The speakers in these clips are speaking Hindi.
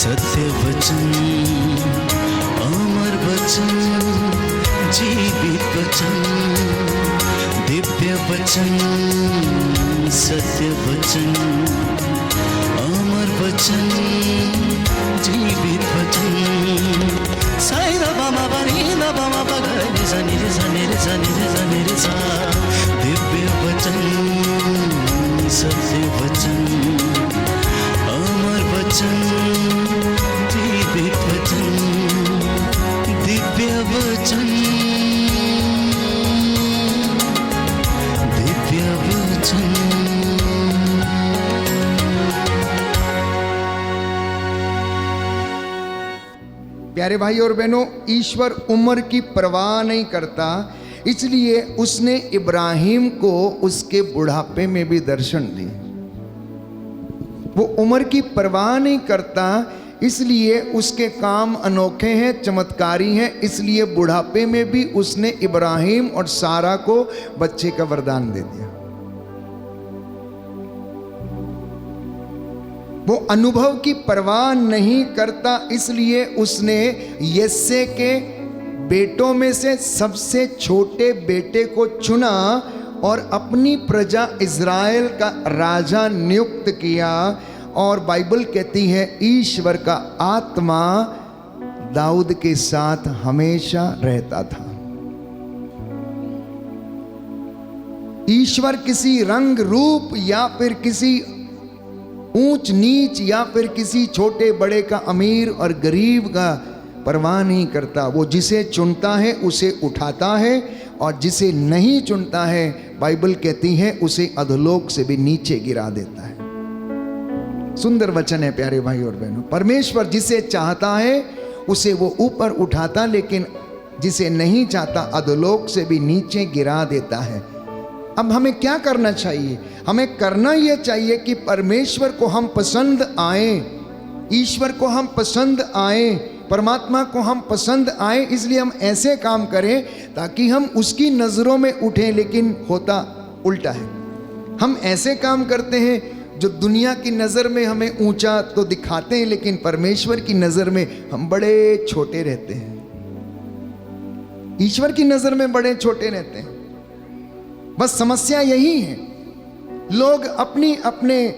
सत्य वचन, अमर वचन, जीवित वचन, दिव्य वचन, सत्य वचन, अमर वचन, जीवित वचन। साई दा बामा बनी दा बामा बगरे सा निरे सा निरे सा निरे सा निरे सा। दिव्य वचन, सत्य वचन, अमर वचन, जीवित वचन, दिव्य वचन, दिव्य वचन। प्यारे भाई और बहनों, ईश्वर उम्र की परवाह नहीं करता, इसलिए उसने इब्राहिम को उसके बुढ़ापे में भी दर्शन दिए। वो उम्र की परवाह नहीं करता, इसलिए उसके काम अनोखे हैं, चमत्कारी हैं, इसलिए बुढ़ापे में भी उसने इब्राहिम और सारा को बच्चे का वरदान दे दिया। वो अनुभव की परवाह नहीं करता, इसलिए उसने यस्से के बेटों में से सबसे छोटे बेटे को चुना और अपनी प्रजा इज़राइल का राजा नियुक्त किया। और बाइबल कहती है ईश्वर का आत्मा दाऊद के साथ हमेशा रहता था। ईश्वर किसी रंग रूप या फिर किसी ऊंच नीच या फिर किसी छोटे बड़े का, अमीर और गरीब का परवाह नहीं करता। वो जिसे चुनता है उसे उठाता है और जिसे नहीं चुनता है, बाइबल कहती है, उसे अधोलोक से भी नीचे गिरा देता है। सुंदर वचन है प्यारे भाई और बहनों। परमेश्वर जिसे चाहता है उसे वो ऊपर उठाता, लेकिन जिसे नहीं चाहता अधोलोक से भी नीचे गिरा देता है। अब हमें क्या करना चाहिए? हमें करना यह चाहिए कि परमेश्वर को हम पसंद आए, ईश्वर को हम पसंद आए, परमात्मा को हम पसंद आए। इसलिए हम ऐसे काम करें ताकि हम उसकी नज़रों में उठें, लेकिन होता उल्टा है। हम ऐसे काम करते हैं जो दुनिया की नज़र में हमें ऊंचा तो दिखाते हैं, लेकिन परमेश्वर की नज़र में हम बड़े छोटे रहते हैं। ईश्वर की नज़र में बड़े छोटे रहते हैं। बस समस्या यही है, लोग अपनी अपने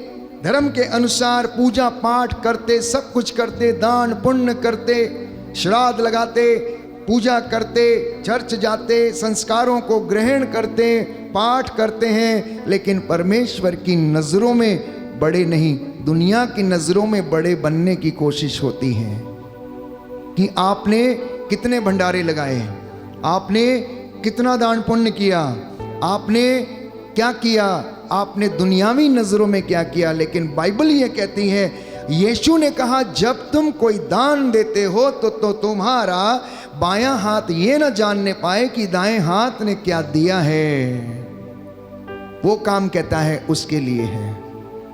धर्म के अनुसार पूजा पाठ करते, सब कुछ करते, दान पुण्य करते, श्राद्ध लगाते, पूजा करते, चर्च जाते, संस्कारों को ग्रहण करते, पाठ करते हैं, लेकिन परमेश्वर की नज़रों में बड़े नहीं, दुनिया की नज़रों में बड़े बनने की कोशिश होती है। कि आपने कितने भंडारे लगाए, आपने कितना दान पुण्य किया, आपने क्या किया, आपने दुनियावी नज़रों में क्या किया। लेकिन बाइबल ये कहती है, यीशु ने कहा, जब तुम कोई दान देते हो तो तुम्हारा बायां हाथ ये न जानने पाए कि दाएं हाथ ने क्या दिया है। वो काम कहता है उसके लिए है,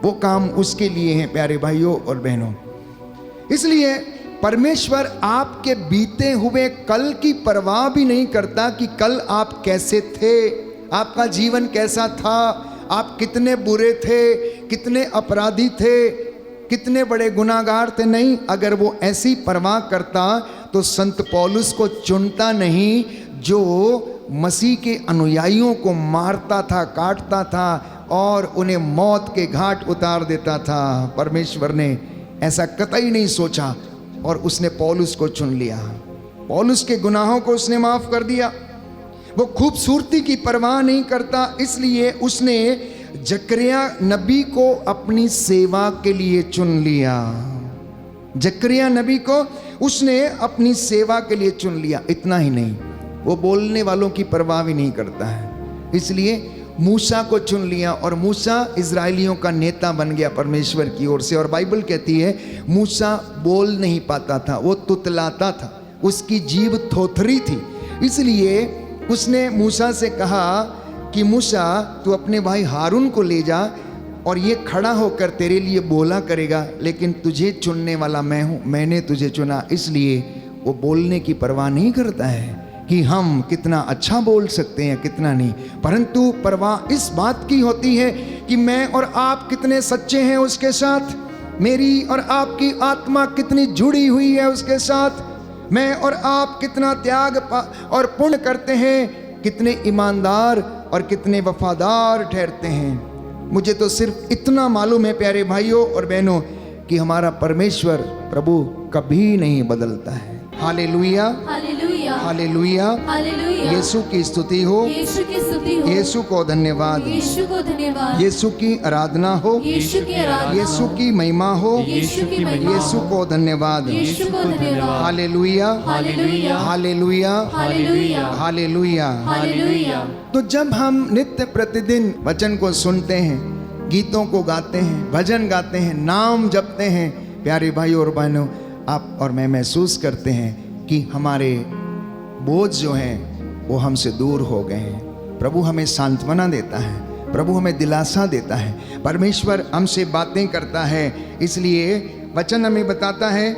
वो काम उसके लिए है प्यारे भाइयों और बहनों। इसलिए परमेश्वर आपके बीते हुए कल की परवाह भी नहीं करता कि कल आप कैसे थे, आपका जीवन कैसा था, आप कितने बुरे थे, कितने अपराधी थे, कितने बड़े गुनाहगार थे। नहीं, अगर वो ऐसी परवाह करता तो संत पौलुस को चुनता नहीं, जो मसीह के अनुयायियों को मारता था, काटता था और उन्हें मौत के घाट उतार देता था। परमेश्वर ने ऐसा कतई नहीं सोचा और उसने पौलुस को चुन लिया। पौलुस के गुनाहों को उसने माफ कर दिया। वो खूबसूरती की परवाह नहीं करता, इसलिए उसने जकरिया नबी को अपनी सेवा के लिए चुन लिया। जकरिया नबी को उसने अपनी सेवा के लिए चुन लिया। इतना ही नहीं, वो बोलने वालों की परवाह भी नहीं करता है, इसलिए मूसा को चुन लिया और मूसा इजराइलियों का नेता बन गया परमेश्वर की ओर से। और बाइबल कहती है मूसा बोल नहीं पाता था, वो तुतलाता था, उसकी जीभ थोथरी थी। इसलिए उसने मूसा से कहा कि मूसा, तू अपने भाई हारून को ले जा और ये खड़ा होकर तेरे लिए बोला करेगा, लेकिन तुझे चुनने वाला मैं हूँ, मैंने तुझे चुना। इसलिए वो बोलने की परवाह नहीं करता है कि हम कितना अच्छा बोल सकते हैं, कितना नहीं, परंतु परवाह इस बात की होती है कि मैं और आप कितने सच्चे हैं उसके साथ, मेरी और आपकी आत्मा कितनी जुड़ी हुई है उसके साथ, मैं और आप कितना त्याग और पुण्य करते हैं, कितने ईमानदार और कितने वफादार ठहरते हैं। मुझे तो सिर्फ इतना मालूम है प्यारे भाइयों और बहनों कि हमारा परमेश्वर प्रभु कभी नहीं बदलता है। Hallelujah, hallelujah, hallelujah, hallelujah. यीशु की स्तुति हो, यीशु की स्तुति हो, यीशु को धन्यवाद, यीशु को धन्यवाद, यीशु की आराधना हो, यीशु की आराधना, यीशु की महिमा हो, यीशु की महिमा, यीशु को धन्यवाद। यीशु को धन्यवाद। Hallelujah, hallelujah, hallelujah, hallelujah, hallelujah. Hallelujah. तो जब हम नित्य प्रतिदिन वचन को सुनते हैं, गीतों को गाते हैं, भजन गाते हैं, नाम जपते हैं, प्यारे भाई और बहनों, आप और मैं महसूस करते हैं कि हमारे बोझ जो हैं वो हमसे दूर हो गए हैं। प्रभु हमें सांत्वना देता है, प्रभु हमें दिलासा देता है, परमेश्वर हमसे बातें करता है। इसलिए वचन हमें बताता है,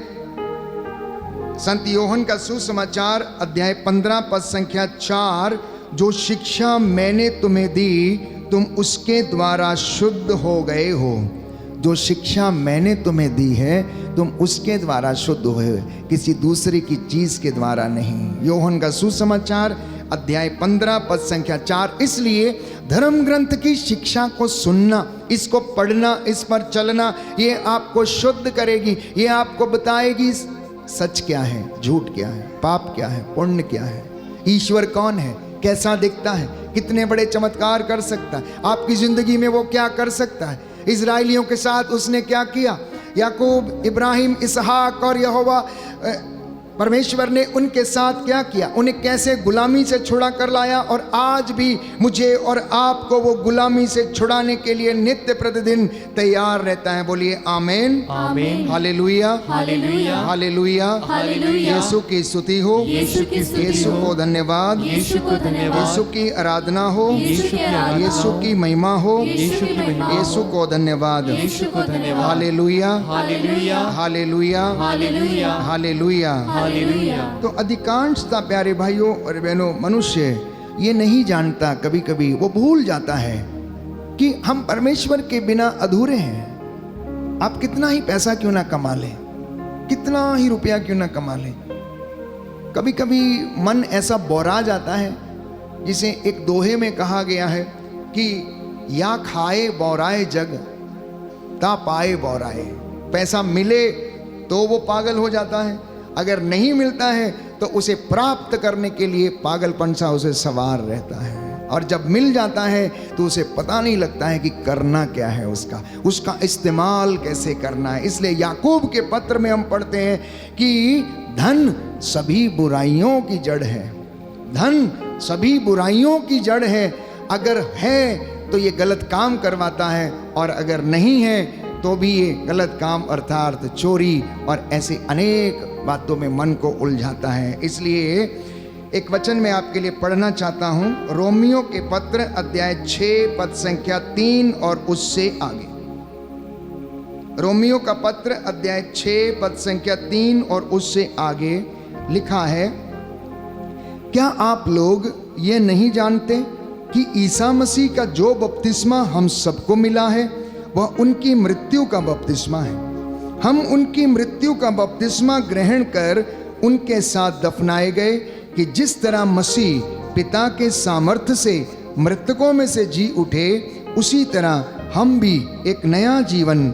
संत योहन का सुसमाचार अध्याय 15 पद संख्या 4, जो शिक्षा मैंने तुम्हें दी तुम उसके द्वारा शुद्ध हो गए हो। जो शिक्षा मैंने तुम्हें दी है तुम उसके द्वारा शुद्ध हुए, किसी दूसरे की चीज के द्वारा नहीं। योहन का सुसमाचार अध्याय 15 पद संख्या 4। इसलिए धर्म ग्रंथ की शिक्षा को सुनना, इसको पढ़ना, इस पर चलना, ये आपको शुद्ध करेगी, ये आपको बताएगी सच क्या है, झूठ क्या है, पाप क्या है, पुण्य क्या है, ईश्वर कौन है, कैसा दिखता है, कितने बड़े चमत्कार कर सकता है, आपकी जिंदगी में वो क्या कर सकता है। इजराइलियों के साथ उसने क्या किया, याकूब, इब्राहिम, इसहाक और यहोवा, परमेश्वर ने उनके साथ क्या किया, उन्हें कैसे गुलामी से छुड़ा कर लाया, और आज भी मुझे और आपको वो गुलामी से छुड़ाने के लिए नित्य प्रतिदिन तैयार रहता है। बोलिए आमीन, आमीन, हालेलुया, हालेलुया, हालेलुया, हालेलुया। यीशु की स्तुति हो, यीशु की स्तुति यीशु हो, को धन्यवाद, यीशु को धन्यवाद, यीशु की आराधना हो, यीशु की आराधना यीशु हो, की महिमा हो, यीशु की महिमा हो, यीशु को धन्यवाद, यीशु को धन्यवाद। Hallelujah, hallelujah, hallelujah, hallelujah, hallelujah. Hallelujah. तो अधिकांशतः प्यारे भाइयों और बहनों, मनुष्य ये नहीं जानता, कभी कभी वो भूल जाता है कि हम परमेश्वर के बिना अधूरे हैं। आप कितना ही पैसा क्यों ना कमा लें, कितना ही रुपया क्यों ना कमा लें, कभी कभी मन ऐसा बौरा जाता है, जिसे एक दोहे में कहा गया है कि या खाए बौराए जग ता पाए बौराए। पैसा मिले तो वो पागल हो जाता है, अगर नहीं मिलता है तो उसे प्राप्त करने के लिए पागलपन सा उसे सवार रहता है, और जब मिल जाता है तो उसे पता नहीं लगता है कि करना क्या है, उसका इस्तेमाल कैसे करना है। इसलिए याकूब के पत्र में हम पढ़ते हैं कि धन सभी बुराइयों की जड़ है, धन सभी बुराइयों की जड़ है। अगर है तो ये गलत काम करवाता है, और अगर नहीं है तो भी ये गलत काम अर्थात चोरी और ऐसे अनेक बातों में मन को उलझाता है। इसलिए एक वचन मैं आपके लिए पढ़ना चाहता हूं, रोमियो के पत्र अध्याय 6 पद संख्या 3 और उससे आगे। रोमियो का पत्र अध्याय 6 पद संख्या 3 और उससे आगे लिखा है, क्या आप लोग ये नहीं जानते कि ईसा मसीह का जो बपतिस्मा हम सबको मिला है वह उनकी मृत्यु का बपतिस्मा है। हम उनकी मृत्यु का बपतिस्मा ग्रहण कर उनके साथ दफनाए गए कि जिस तरह मसीह पिता के सामर्थ्य से मृतकों में से जी उठे, उसी तरह हम भी एक नया जीवन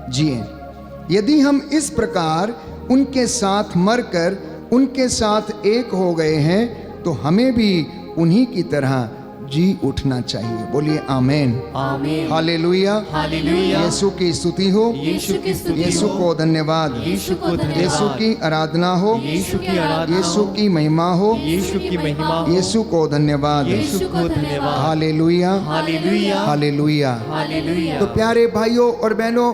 जिए। यदि हम इस प्रकार उनके साथ मरकर उनके साथ एक हो गए हैं तो हमें भी उन्हीं की तरह जी उठना चाहिए। बोलिए आमीन, आमीन, हालेलुया, हालेलुया। यीशु की स्तुति हो, यीशु की स्तुति यीशु हो, को धन्यवाद, यीशु को धन्यवाद, यीशु की आराधना हो, यीशु की आराधना यीशु हो, की महिमा हो, यीशु की महिमा हो, यीशु को धन्यवाद, यीशु को धन्यवाद, हालेलुया, हालेलुया, हालेलुया। हालेलुया। तो प्यारे भाइयों और बहनों,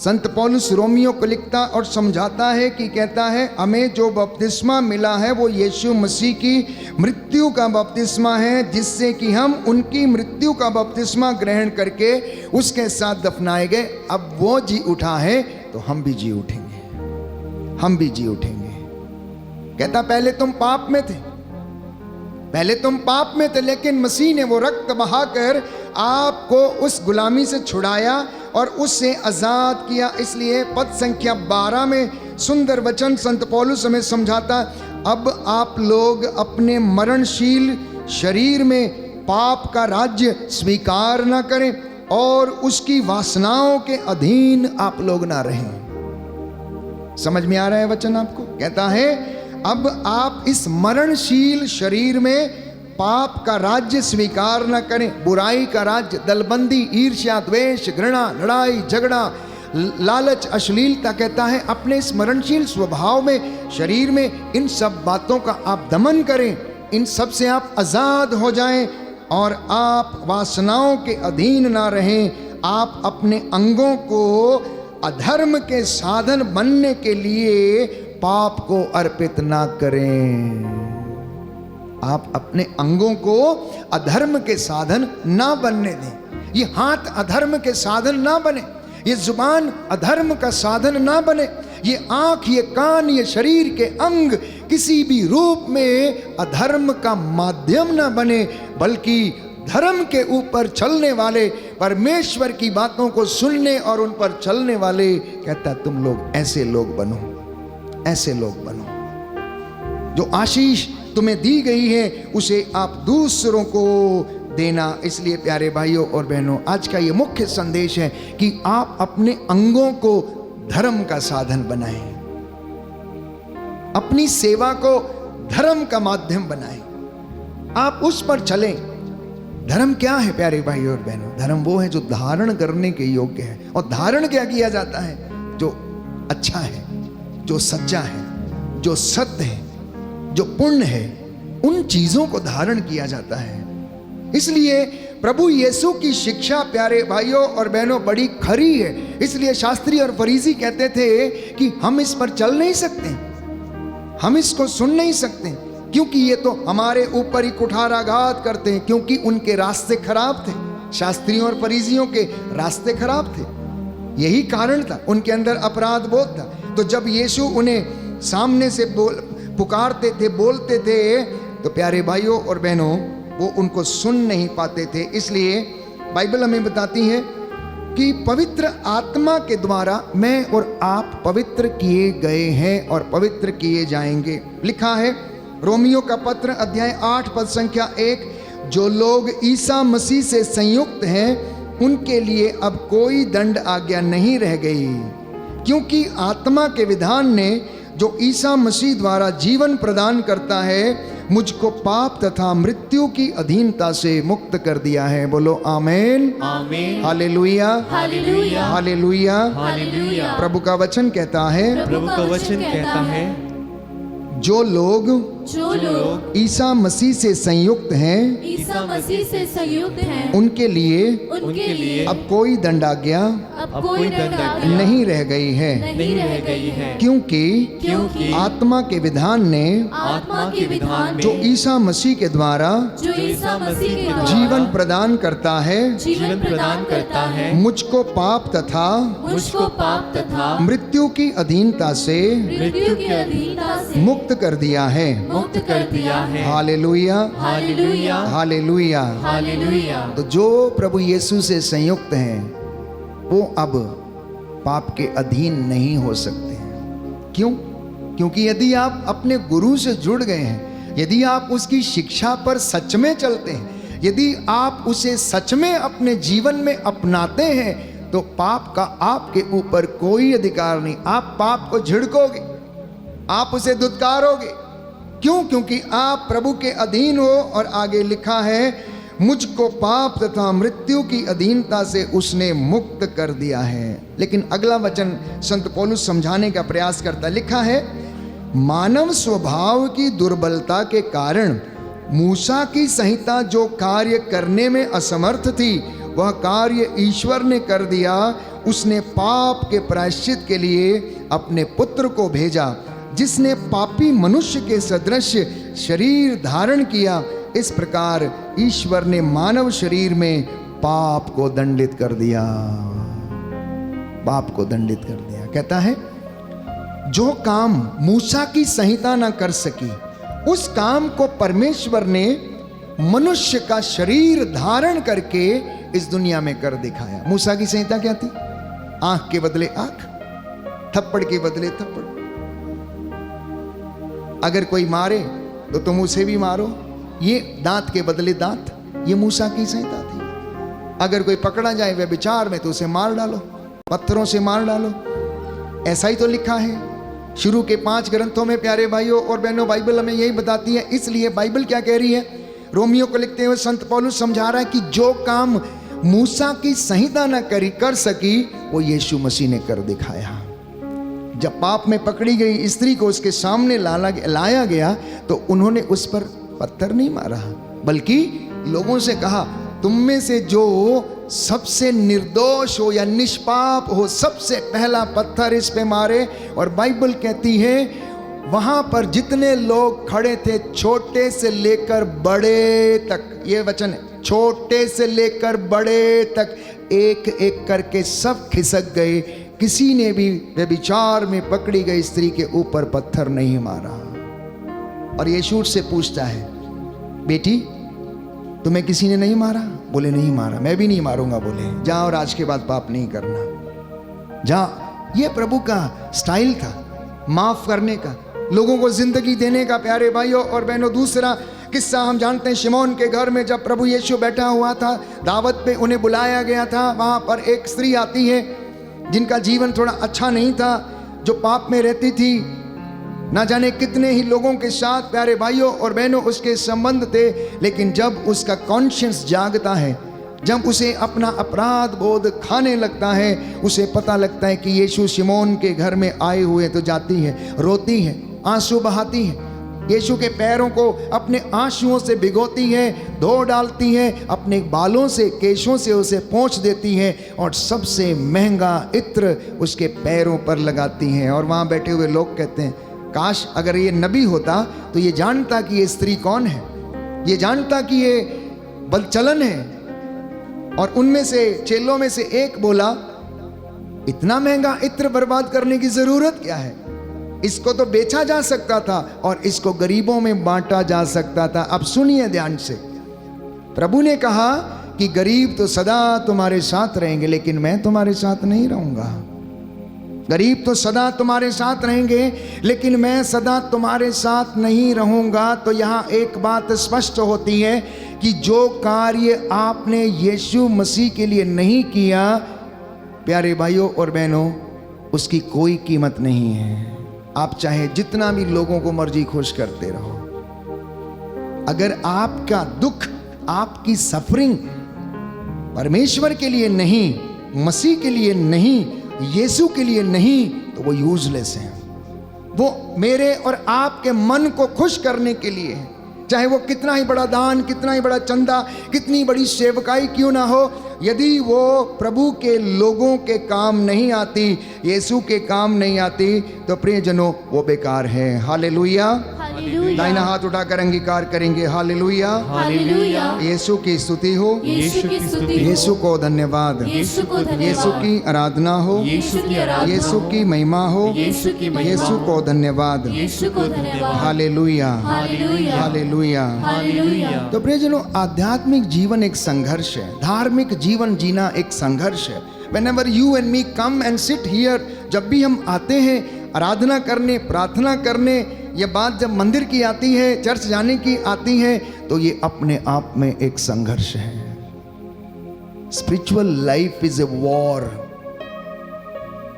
संत पौलुस रोमियो को लिखता और समझाता है कि कहता है हमें जो बपतिस्मा मिला है वो यीशु मसीह की मृत्यु का बपतिस्मा है, जिससे कि हम उनकी मृत्यु का बपतिस्मा ग्रहण करके उसके साथ दफनाए गए। अब वो जी उठा है तो हम भी जी उठेंगे, हम भी जी उठेंगे। कहता पहले तुम पाप में थे, पहले तुम पाप में थे, लेकिन मसीह ने वो रक्त बहाकर आपको उस गुलामी से छुड़ाया और उससे आजाद किया। इसलिए पद संख्या 12 में सुंदर वचन संत पौलुस हमें समझाता, अब आप लोग अपने मरणशील शरीर में पाप का राज्य स्वीकार न करें और उसकी वासनाओं के अधीन आप लोग ना रहें। समझ में आ रहा है वचन आपको? कहता है अब आप इस मरणशील शरीर में पाप का राज्य स्वीकार न करें, बुराई का राज्य, दलबंदी, ईर्ष्या, द्वेष, घृणा, लड़ाई, झगड़ा, लालच, अश्लीलता। कहता है अपने इस मरणशील स्वभाव में, शरीर में, इन सब बातों का आप दमन करें, इन सब से आप आजाद हो जाएं और आप वासनाओं के अधीन ना रहें। आप अपने अंगों को अधर्म के साधन बनने के लिए पाप को अर्पित ना करें। आप अपने अंगों को अधर्म के साधन ना बनने दें। ये हाथ अधर्म के साधन ना बने, ये जुबान अधर्म का साधन ना बने, ये आंख, ये कान, ये शरीर के अंग किसी भी रूप में अधर्म का माध्यम ना बने, बल्कि धर्म के ऊपर चलने वाले, परमेश्वर की बातों को सुनने और उन पर चलने वाले। कहता तुम लोग ऐसे लोग बनो, ऐसे लोग बनो। जो आशीष तुम्हें दी गई है उसे आप दूसरों को देना। इसलिए प्यारे भाइयों और बहनों, आज का ये मुख्य संदेश है कि आप अपने अंगों को धर्म का साधन बनाएं, अपनी सेवा को धर्म का माध्यम बनाएं, आप उस पर चलें। धर्म क्या है प्यारे भाइयों और बहनों? धर्म वो है जो धारण करने के योग्य है। और धारण क्या किया जाता है? जो अच्छा है, जो सच्चा है, जो सत्य है, जो पुण्य है, उन चीजों को धारण किया जाता है। इसलिए प्रभु यीशु की शिक्षा प्यारे भाइयों और बहनों बड़ी खरी है। इसलिए शास्त्री और फरीसी कहते थे कि हम इस पर चल नहीं सकते, हम इसको सुन नहीं सकते, क्योंकि ये तो हमारे ऊपर ही कुठाराघात करते हैं, क्योंकि उनके रास्ते खराब थे। शास्त्रियों और फरीसियों के रास्ते खराब थे, यही कारण था, उनके अंदर अपराध बोध था। तो जब यीशु उन्हें सामने से पुकारते थे, बोलते थे, तो प्यारे भाइयों और बहनों वो उनको सुन नहीं पाते थे। इसलिए बाइबल हमें बताती है कि पवित्र आत्मा के द्वारा मैं और आप पवित्र किए गए हैं और पवित्र किए जाएंगे। लिखा है रोमियो का पत्र अध्याय 8 पद संख्या 1, जो लोग ईसा मसीह से संयुक्त हैं उनके लिए अब कोई दंड आज्ञा नहीं रह गई, क्योंकि आत्मा के विधान ने जो ईसा मसीह द्वारा जीवन प्रदान करता है मुझको पाप तथा मृत्यु की अधीनता से मुक्त कर दिया है। बोलो आमेन, आमीन, हालेलुया, हालेलुया, हालेलुया। हालेलुया। प्रभु का वचन कहता है, प्रभु का वचन कहता है, जो लोग ईसा मसीह से संयुक्त हैं ईसा मसीह से संयुक्त हैं उनके लिए अब कोई दंडाज्ञा अब कोई दंडाज्ञा नहीं रह गई है, नहीं रह गई है, क्योंकि आत्मा के विधान ने आत्मा के विधान में जो ईसा मसीह के द्वारा जो ईसा मसीह के द्वारा जीवन प्रदान करता है जीवन प्रदान करता है मुझको पाप तथा मृत्यु की अधीनता से मृत्यु की अधीनता से मुक्त कर दिया है। मुक्त कर दिया है। Hallelujah, hallelujah, hallelujah. हालेलुया। तो जो प्रभु यीशु से संयुक्त हैं वो अब पाप के अधीन नहीं हो सकते। क्यों? क्योंकि यदि आप अपने गुरु से जुड़ गए हैं, यदि आप उसकी शिक्षा पर सच में चलते हैं, यदि आप उसे सच में अपने जीवन में अपनाते हैं, तो पाप का आपके ऊपर कोई अधिकार नहीं। आप पाप को झिड़कोगे, आप उसे दुत्कारोगे। क्यों? क्योंकि आप प्रभु के अधीन हो। और आगे लिखा है मुझको पाप तथा मृत्यु की अधीनता से उसने मुक्त कर दिया है। लेकिन अगला वचन संत पौलुस समझाने का प्रयास करता, लिखा है मानव स्वभाव की दुर्बलता के कारण मूसा की संहिता जो कार्य करने में असमर्थ थी वह कार्य ईश्वर ने कर दिया। उसने पाप के प्रायश्चित के लिए अपने पुत्र को भेजा, जिसने पापी मनुष्य के सदृश शरीर धारण किया। इस प्रकार ईश्वर ने मानव शरीर में पाप को दंडित कर दिया, पाप को दंडित कर दिया। कहता है जो काम मूसा की संहिता ना कर सकी उस काम को परमेश्वर ने मनुष्य का शरीर धारण करके इस दुनिया में कर दिखाया। मूसा की संहिता क्या थी? आंख के बदले आंख, थप्पड़ के बदले थप्पड़। अगर कोई मारे तो तुम उसे भी मारो, ये दांत के बदले दांत, ये मूसा की संहिता थी। अगर कोई पकड़ा जाए व्यभिचार में तो उसे मार डालो, पत्थरों से मार डालो। ऐसा ही तो लिखा है शुरू के 5 ग्रंथों में। प्यारे भाइयों और बहनों, बाइबल हमें यही बताती है। इसलिए बाइबल क्या कह रही है? रोमियो को लिखते हुए संत पौलुस समझा रहा है कि जो काम मूसा की संहिता न कर सकी वो यीशु मसीह ने कर दिखाया। जब पाप में पकड़ी गई स्त्री को उसके सामने लाया गया तो उन्होंने उस पर पत्थर नहीं मारा, बल्कि लोगों से कहा तुम में से जो सबसे निर्दोष हो या निष्पाप हो सबसे पहला पत्थर इस पे मारे। और बाइबल कहती है वहां पर जितने लोग खड़े थे, छोटे से लेकर बड़े तक, ये वचन है, छोटे से लेकर बड़े तक, एक एक करके सब खिसक गए। किसी ने भी व्यभिचार में पकड़ी गई स्त्री के ऊपर पत्थर नहीं मारा। और यीशु से पूछता है, बेटी तुम्हें किसी ने नहीं मारा? बोले नहीं मारा। मैं भी नहीं मारूंगा। बोले जा और आज के बाद पाप नहीं करना, जा। ये प्रभु का स्टाइल था, माफ करने का, लोगों को जिंदगी देने का। प्यारे भाइयों और बहनों, दूसरा किस्सा हम जानते हैं, शिमोन के घर में जब प्रभु यीशु बैठा हुआ था, दावत पे उन्हें बुलाया गया था। वहां पर एक स्त्री आती है जिनका जीवन थोड़ा अच्छा नहीं था, जो पाप में रहती थी। ना जाने कितने ही लोगों के साथ, प्यारे भाइयों और बहनों, उसके संबंध थे। लेकिन जब उसका कॉन्शियंस जागता है, जब उसे अपना अपराध बोध खाने लगता है, उसे पता लगता है कि यीशु शिमोन के घर में आए हुए, तो जाती है, रोती है, आंसू बहाती है, यीशु के पैरों को अपने आंसुओं से भिगोती है, धो डालती है, अपने बालों से, केशों से उसे पोंछ देती है और सबसे महंगा इत्र उसके पैरों पर लगाती है। और वहाँ बैठे हुए लोग कहते हैं, काश अगर ये नबी होता तो ये जानता कि ये स्त्री कौन है, ये जानता कि ये बलचलन है। और उनमें से, चेलों में से एक बोला, इतना महंगा इत्र बर्बाद करने की जरूरत क्या है? इसको तो बेचा जा सकता था और इसको गरीबों में बांटा जा सकता था। अब सुनिए ध्यान से, प्रभु ने कहा कि गरीब तो सदा तुम्हारे साथ रहेंगे, लेकिन मैं तुम्हारे साथ नहीं रहूंगा। गरीब तो सदा तुम्हारे साथ रहेंगे, लेकिन मैं सदा तुम्हारे साथ नहीं रहूंगा। तो यहाँ एक बात स्पष्ट होती है कि जो कार्य आपने यीशु मसीह के लिए नहीं किया, प्यारे भाइयों और बहनों, उसकी कोई कीमत नहीं है। आप चाहे जितना भी लोगों को मर्जी खुश करते रहो, अगर आपका दुख, आपकी सफरिंग परमेश्वर के लिए नहीं, मसीह के लिए नहीं, यीशु के लिए नहीं, तो वो यूजलेस है। वो मेरे और आपके मन को खुश करने के लिए है। चाहे वो कितना ही बड़ा दान, कितना ही बड़ा चंदा, कितनी बड़ी सेवकाई क्यों ना हो, यदि वो प्रभु के लोगों के काम नहीं आती, यीशु के काम नहीं आती, तो प्रियजनों वो बेकार है। हालेलुया। दाहिना हाथ उठाकर अंगीकार करेंगे, हालेलुया। हालेलुया। यीशु की स्तुति हो, यीशु की स्तुति हो, यीशु को धन्यवाद, यीशु को धन्यवाद, यीशु की आराधना हो, यीशु की आराधना, यीशु की महिमा हो, यीशु की महिमा, यीशु को धन्यवाद, यीशु को धन्यवाद। Hallelujah, hallelujah. हालेलुया। हालेलुया। तो प्रियजनों, आध्यात्मिक जीवन एक संघर्ष है, धार्मिक जीवन जीना एक संघर्ष है। Whenever you and me come and sit here, जब भी हम आते हैं आराधना करने, प्रार्थना करने, ये बात जब मंदिर की आती है, चर्च जाने की आती है, तो ये अपने आप में एक संघर्ष है। Spiritual life is a war.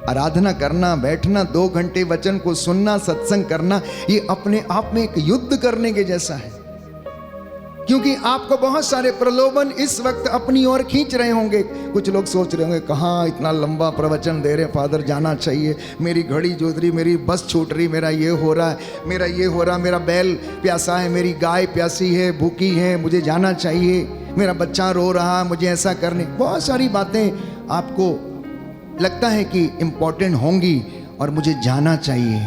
आराधना करना, बैठना, 2 घंटे वचन को सुनना, सत्संग करना, ये अपने आप में एक युद्ध करने के जैसा है। क्योंकि आपको बहुत सारे प्रलोभन इस वक्त अपनी ओर खींच रहे होंगे। कुछ लोग सोच रहे होंगे, कहाँ इतना लंबा प्रवचन दे रहे फादर, जाना चाहिए, मेरी घड़ी जोत रही, मेरी बस छूट रही, मेरा ये हो रहा है, मेरा ये हो रहा है, मेरा बैल प्यासा है, मेरी गाय प्यासी है, भूखी है, मुझे जाना चाहिए, मेरा बच्चा रो रहा है, मुझे ऐसा करने। बहुत सारी बातें आपको लगता है कि इम्पोर्टेंट होंगी और मुझे जाना चाहिए,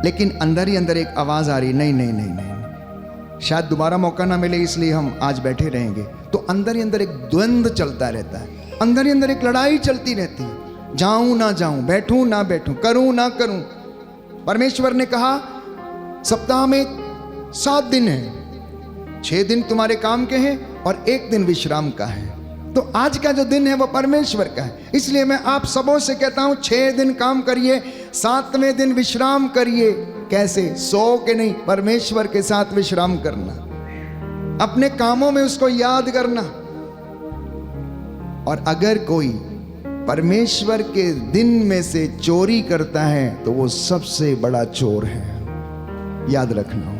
लेकिन अंदर ही अंदर एक आवाज़ आ रही, नहीं नहीं नहीं नहीं, शायद दोबारा मौका ना मिले इसलिए हम आज बैठे रहेंगे। तो अंदर ही अंदर एक द्वंद्व चलता रहता है, अंदर ही अंदर एक लड़ाई चलती रहती है, जाऊं ना जाऊं, बैठूं ना बैठूं, करूं ना करूं। परमेश्वर ने कहा सप्ताह में 7 दिन है, 6 दिन तुम्हारे काम के हैं और 1 दिन विश्राम का है। तो आज का जो दिन है वो परमेश्वर का है। इसलिए मैं आप सबों से कहता हूं 6 दिन काम करिए, 7वें दिन विश्राम करिए। कैसे? सो के नहीं, परमेश्वर के साथ विश्राम करना, अपने कामों में उसको याद करना। और अगर कोई परमेश्वर के दिन में से चोरी करता है तो वो सबसे बड़ा चोर है, याद रखना।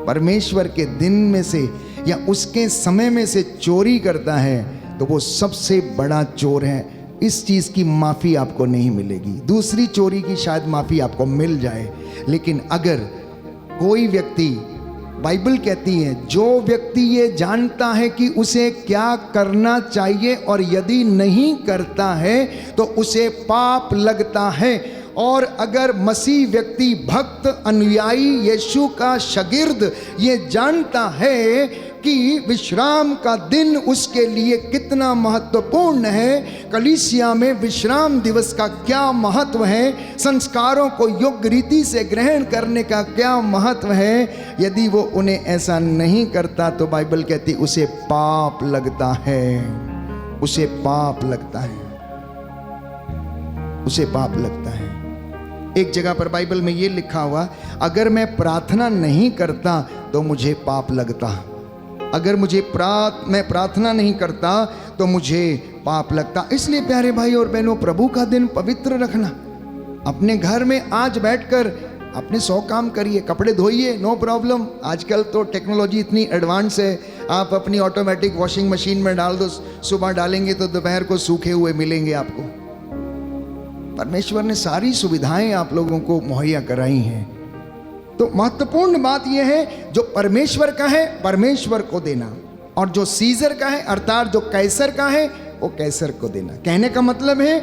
परमेश्वर के दिन में से या उसके समय में से चोरी करता है तो वो सबसे बड़ा चोर है। इस चीज़ की माफ़ी आपको नहीं मिलेगी। दूसरी चोरी की शायद माफ़ी आपको मिल जाए, लेकिन अगर कोई व्यक्ति, बाइबल कहती है जो व्यक्ति ये जानता है कि उसे क्या करना चाहिए और यदि नहीं करता है तो उसे पाप लगता है। और अगर मसीह व्यक्ति, भक्त, अनुयायी, यीशु का शागिर्द ये जानता है कि विश्राम का दिन उसके लिए कितना महत्वपूर्ण है, कलीसिया में विश्राम दिवस का क्या महत्व है, संस्कारों को योग्य रीति से ग्रहण करने का क्या महत्व है, यदि वो उन्हें ऐसा नहीं करता तो बाइबल कहती उसे पाप लगता है, उसे पाप लगता है, उसे पाप लगता है। एक जगह पर बाइबल में ये लिखा हुआ, अगर मैं प्रार्थना नहीं करता तो मुझे पाप लगता। अगर मैं प्रार्थना नहीं करता तो मुझे पाप लगता। इसलिए प्यारे भाई और बहनों, प्रभु का दिन पवित्र रखना। अपने घर में आज बैठकर अपने 100 काम करिए, कपड़े धोइए, नो प्रॉब्लम। आजकल तो टेक्नोलॉजी इतनी एडवांस है, आप अपनी ऑटोमेटिक वॉशिंग मशीन में डाल दो, सुबह डालेंगे तो दोपहर को सूखे हुए मिलेंगे आपको। परमेश्वर ने सारी सुविधाएं आप लोगों को मुहैया कराई हैं। तो महत्वपूर्ण बात यह है, जो परमेश्वर का है परमेश्वर को देना, और जो सीजर का है अर्थात जो कैसर का है वो कैसर को देना। कहने का मतलब है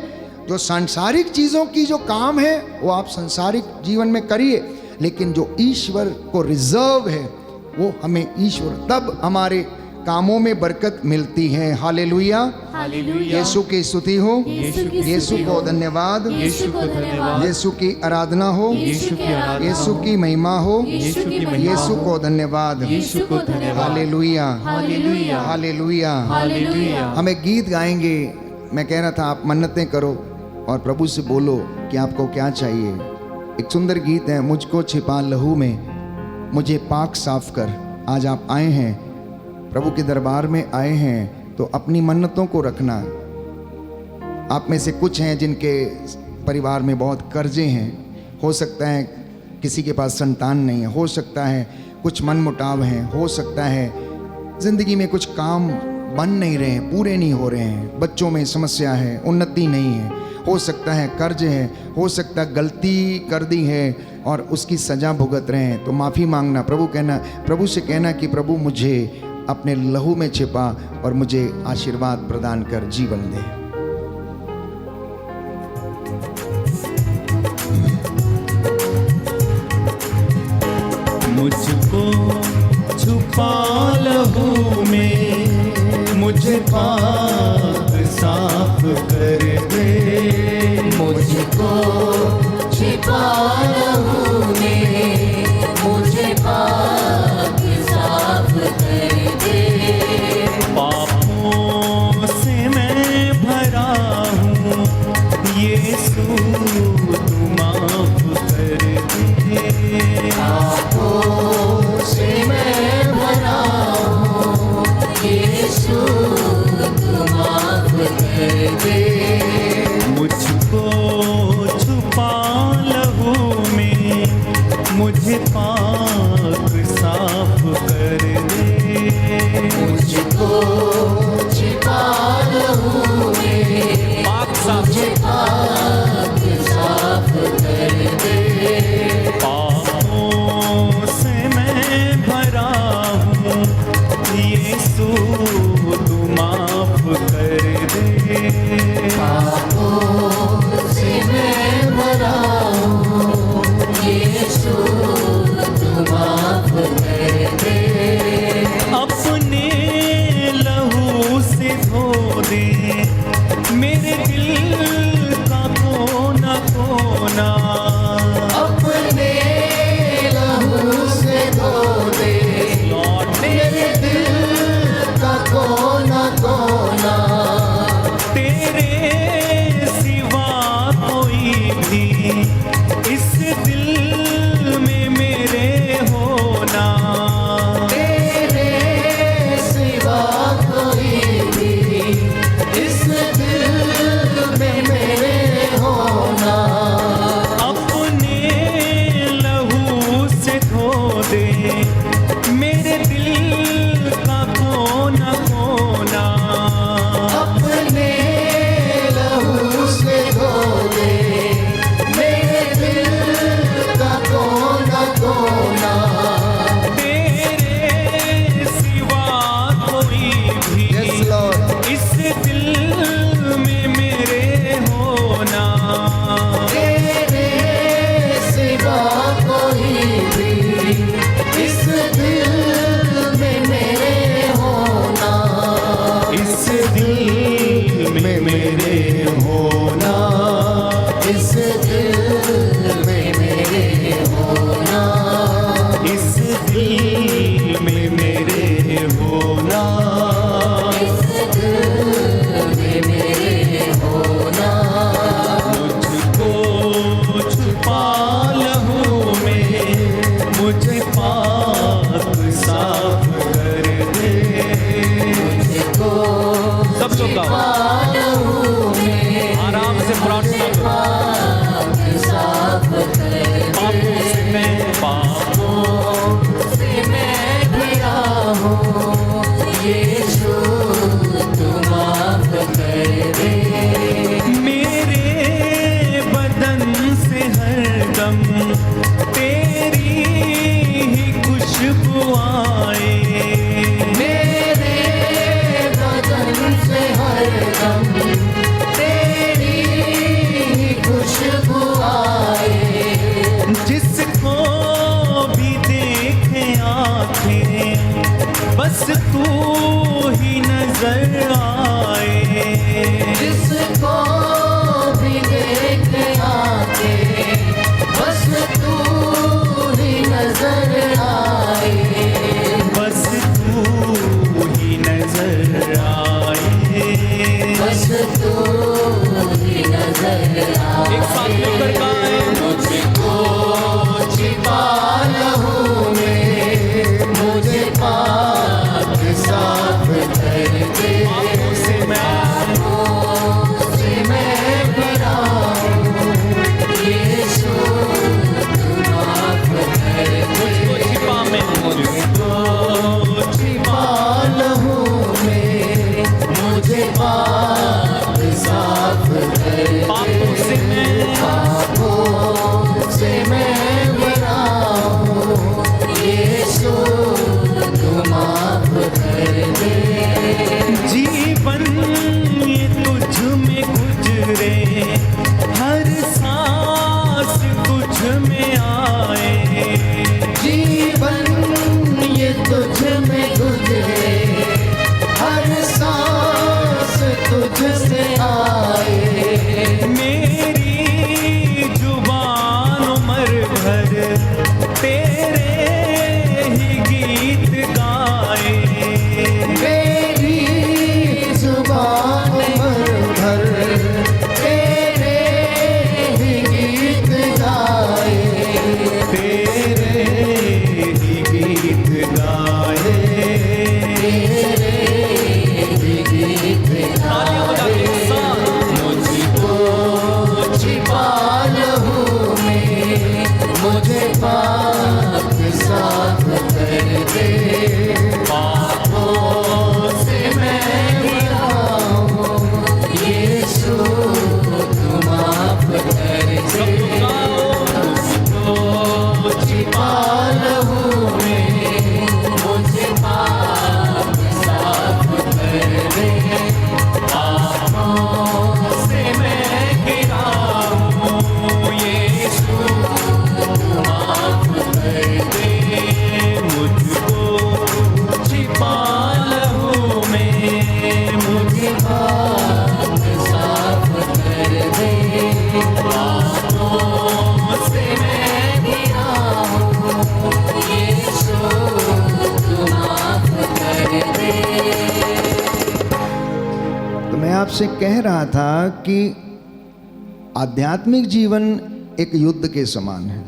जो सांसारिक चीज़ों की जो काम है वो आप सांसारिक जीवन में करिए, लेकिन जो ईश्वर को रिजर्व है वो हमें ईश्वर, तब हमारे कामों में बरकत मिलती है। Hallelujah, hallelujah. यीशु की स्तुति हो, यीशु यीशु को धन्यवाद, यीशु को धन्यवाद, यीशु की आराधना हो, यीशु की आराधना, यीशु की महिमा हो, यीशु की महिमा, यीशु को धन्यवाद, यीशु को धन्यवाद। Hallelujah, hallelujah, hallelujah. हालेलुया। हमें गीत गाएंगे। मैं कह रहा था आप मन्नतें करो और प्रभु से बोलो कि आपको क्या चाहिए। एक सुंदर गीत है, मुझको छिपा लहू में, मुझे पाक साफ कर। आज आप आए हैं, प्रभु के दरबार में आए हैं, तो अपनी मन्नतों को रखना। आप में से कुछ हैं जिनके परिवार में बहुत कर्जे हैं, हो सकता है किसी के पास संतान नहीं है, हो सकता है कुछ मनमुटाव हैं, हो सकता है ज़िंदगी में कुछ काम बन नहीं रहे हैं, पूरे नहीं हो रहे हैं, बच्चों में समस्या है, उन्नति नहीं है, हो सकता है कर्ज है, हो सकता है गलती कर दी है और उसकी सज़ा भुगत रहे हैं। तो माफ़ी मांगना, प्रभु से कहना कि प्रभु मुझे अपने लहू में छिपा और मुझे आशीर्वाद प्रदान कर जीवन दे। मुझको छुपा लहू में, मुझे पाक साफ कर दे। मुझको छिपा लहू में, मुझे पाक साफ कर दे। पापों से मैं भरा हूँ, यीशु तू माफ कर दे। पापों से मैं भरा हूँ, यीशु तू माफ कर दे। मुझको छुपा लहू में, में मेरे होना, इस दिल में मेरे होना, इस दिल में मेरे होना, इस दिल में मेरे होना, मुझको छुपा लहू में, मुझे पाक साफ कर दे। मुझको सब लोग गाओ, आराम से प्रार्थना करो। साफ कर पापों से मैं से मैं घिरा हूँ, यीशु तू माफ कर दे। मेरे बदन से हरदम तेरी ही खुशबू आए, मेरे बदन से हरदम तेरी ही खुशबू आए, जिसको भी देखे आंखें बस तू ही नजर आए, जिसको भी देख आके बस तू ही नजर आए, बस तू ही नजर आए। बस तू ही नजर आए। एक साथ मिलकर गाएं, मुझको छिपा लहू में, मुझे पाक साफ कर दे। पापों से मैं भरा हूँ, यीशु तू माफ कर दे। मुझको छिपा में, मुझको छिपा लहू में, मुझे पाक साफ कर दे। पापों से मैं पापों से मैं भरा हूँ, यीशु तू माफ कर दे। जीवन ये तुझ में गुजरे, हर सांस तुझ में आए, जीवन ये तुझ में गुजरे, हर सांस तुझ से आए, मेरी जुबान उम्र भर तेरे ही गीत गाए, मेरी जुबान भर तेरे ही गीत गाए, तेरे ही गीत गाए। तेरे ही गीत तालियां बजा के एक साथ। मुझको छिपा लहू में, मुझे पाक साफ कर दे। पापों से मैं घिरा हूँ, यीशु तू माफ कर दे। मुझको छिपा लहू में, मुझे पाक साफ कर दे। पापों से मैं गिरा हूँ, यीशु माफ कर दे। मुझको छिपा लहू में, मुझे पाक साफ कर दे। पापों से मैं घिरा हूँ, यीशु तू माफ कर दे। तो मैं आपसे कह रहा था कि आध्यात्मिक जीवन एक युद्ध के समान है।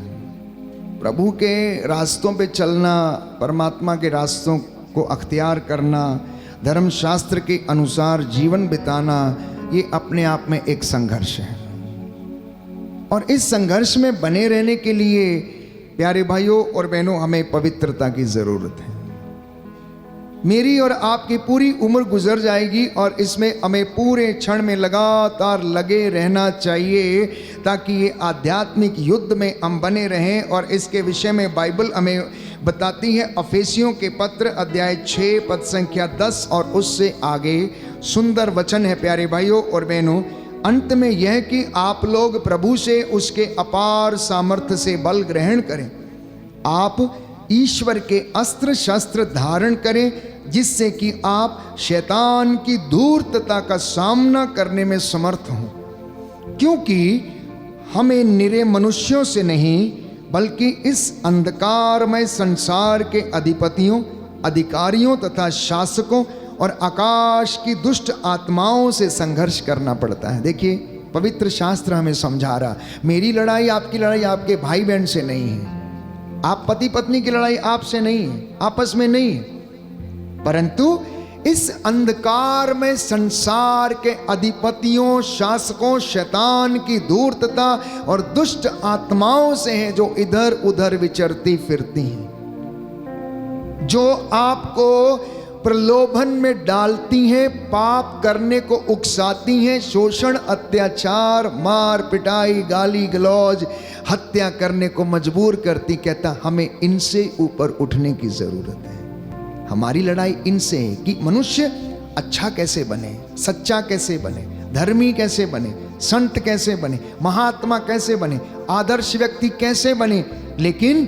प्रभु के रास्तों पे चलना, परमात्मा के रास्तों को अख्तियार करना, धर्मशास्त्र के अनुसार जीवन बिताना, ये अपने आप में एक संघर्ष है। और इस संघर्ष में बने रहने के लिए प्यारे भाइयों और बहनों, हमें पवित्रता की जरूरत है। मेरी और आपकी पूरी उम्र गुजर जाएगी और इसमें हमें पूरे क्षण में लगातार लगे रहना चाहिए, ताकि ये आध्यात्मिक युद्ध में हम बने रहें। और इसके विषय में बाइबल हमें बताती है, अफेसियों के पत्र अध्याय 6 पद संख्या 10 और उससे आगे सुंदर वचन है प्यारे भाइयों और बहनों। अंत में यह कि आप लोग प्रभु से उसके अपार सामर्थ्य से बल ग्रहण करें, आप ईश्वर के अस्त्र शस्त्र धारण करें, जिससे कि आप शैतान की धूर्तता का सामना करने में समर्थ हों। क्योंकि हमें निरे मनुष्यों से नहीं, बल्कि इस अंधकारमय संसार के अधिपतियों, अधिकारियों तथा शासकों और आकाश की दुष्ट आत्माओं से संघर्ष करना पड़ता है। देखिए, पवित्र शास्त्र हमें समझा रहा, मेरी लड़ाई आपकी लड़ाई आपके भाई बहन से नहीं है, आप पति पत्नी की लड़ाई आपसे नहीं है, आपस में नहीं है, परंतु इस अंधकार में संसार के अधिपतियों, शासकों, शैतान की धूर्तता और दुष्ट आत्माओं से है, जो इधर उधर विचरती फिरती हैं, जो आपको प्रलोभन में डालती हैं, पाप करने को उकसाती हैं, शोषण, अत्याचार, मार पिटाई, गाली गलौज, हत्या करने को मजबूर करती। कहता हमें इनसे ऊपर उठने की जरूरत है। हमारी लड़ाई इनसे है कि मनुष्य अच्छा कैसे बने, सच्चा कैसे बने, धर्मी कैसे बने, संत कैसे बने, महात्मा कैसे बने, आदर्श व्यक्ति कैसे बने। लेकिन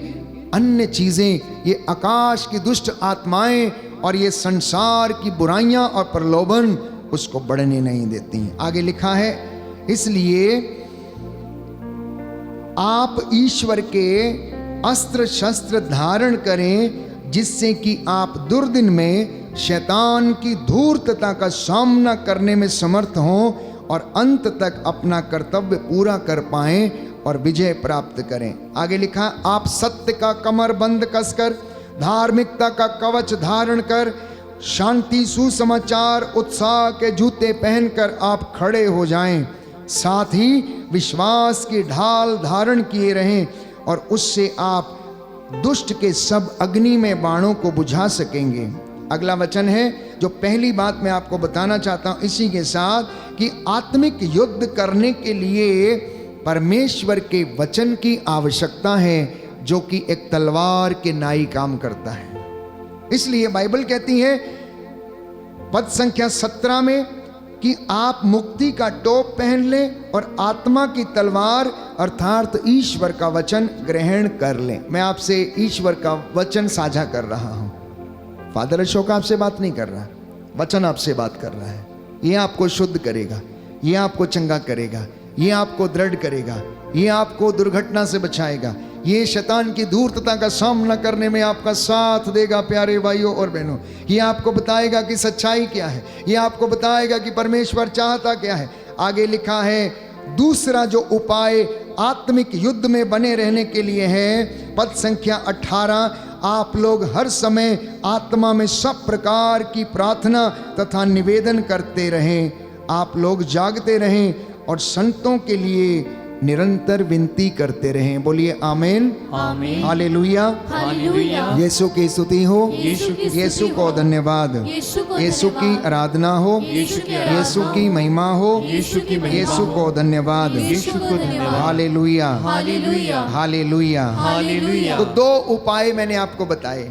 अन्य चीजें, ये आकाश की दुष्ट आत्माएं और ये संसार की बुराइयां और प्रलोभन उसको बढ़ने नहीं देती हैं। आगे लिखा है, इसलिए आप ईश्वर के अस्त्र शस्त्र धारण करें, जिससे कि आप दुर्दिन में शैतान की धूर्तता का सामना करने में समर्थ हों और अंत तक अपना कर्तव्य पूरा कर पाएं और विजय प्राप्त करें। आगे लिखा, आप सत्य का कमरबंद कसकर, धार्मिकता का कवच धारण कर, शांति, सुसमाचार, उत्साह के जूते पहनकर आप खड़े हो जाएं। साथ ही विश्वास की ढाल धारण किए रहें और उससे आप दुष्ट के सब अग्नि में बाणों को बुझा सकेंगे। अगला वचन है जो पहली बात मैं आपको बताना चाहता हूं इसी के साथ, कि आत्मिक युद्ध करने के लिए परमेश्वर के वचन की आवश्यकता है, जो कि एक तलवार के नाई काम करता है। इसलिए बाइबल कहती है पद संख्या 17 में कि आप मुक्ति का टोप पहन लें और आत्मा की तलवार अर्थात ईश्वर का वचन ग्रहण कर लें। मैं आपसे ईश्वर का वचन साझा कर रहा हूं। फादर अशोक आपसे बात नहीं कर रहा, वचन आपसे बात कर रहा है। ये आपको शुद्ध करेगा, ये आपको चंगा करेगा, ये आपको दृढ़ करेगा, ये आपको दुर्घटना से बचाएगा, ये शैतान की धूर्तता का सामना करने में आपका साथ देगा। प्यारे भाइयों और बहनों, ये आपको बताएगा कि सच्चाई क्या है, ये आपको बताएगा कि परमेश्वर चाहता क्या है। आगे लिखा है, दूसरा जो उपाय आत्मिक युद्ध में बने रहने के लिए है, पद संख्या 18, आप लोग हर समय आत्मा में सब प्रकार की प्रार्थना तथा निवेदन करते रहें। आप लोग जागते रहें और संतों के लिए निरंतर विनती करते रहें। बोलिए आमीन, आमीन, हालेलुया, हालेलुया। यीशु की स्तुति हो, यीशु की स्तुति यीशु को हो, धन्यवाद, यीशु की आराधना हो, यीशु की महिमा हो, यीशु की महिमा यीशु हो, को धन्यवाद, यीशु को धन्यवाद, हालेलुया, हालेलुया, हालेलुया। हालेलुया। तो दो उपाय मैंने आपको बताए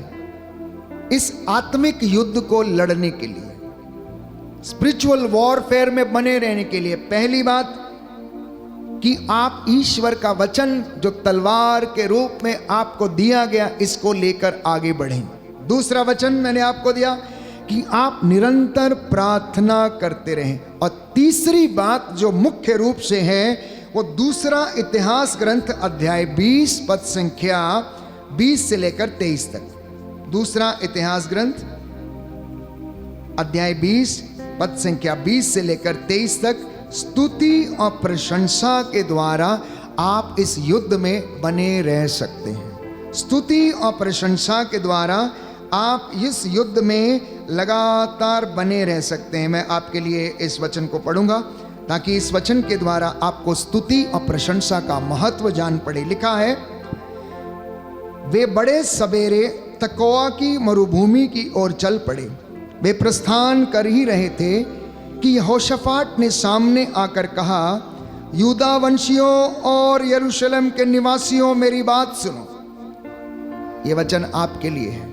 इस आत्मिक युद्ध को लड़ने के लिए, स्पिरिचुअल वॉरफेयर में बने रहने के लिए। पहली बात कि आप ईश्वर का वचन जो तलवार के रूप में आपको दिया गया, इसको लेकर आगे बढ़ें। दूसरा वचन मैंने आपको दिया कि आप निरंतर प्रार्थना करते रहें। और तीसरी बात जो मुख्य रूप से है, वो दूसरा इतिहास ग्रंथ अध्याय 20 पद संख्या 20 से लेकर 23 तक। दूसरा इतिहास ग्रंथ अध्याय 20 पद संख्या 20 से लेकर 23 तक स्तुति और प्रशंसा के द्वारा आप इस युद्ध में बने रह सकते हैं। स्तुति और प्रशंसा के द्वारा आप इस युद्ध में लगातार बने रह सकते हैं। मैं आपके लिए इस वचन को पढ़ूंगा ताकि इस वचन के द्वारा आपको स्तुति और प्रशंसा का महत्व जान पड़े। लिखा है, वे बड़े सवेरे तकोआ की मरुभूमि की ओर चल पड़े। वे प्रस्थान कर ही रहे थे कि यहोशाफाट ने सामने आकर कहा, यूदा वंशियों और यरूशलेम के निवासियों, मेरी बात सुनो। ये वचन आपके लिए है,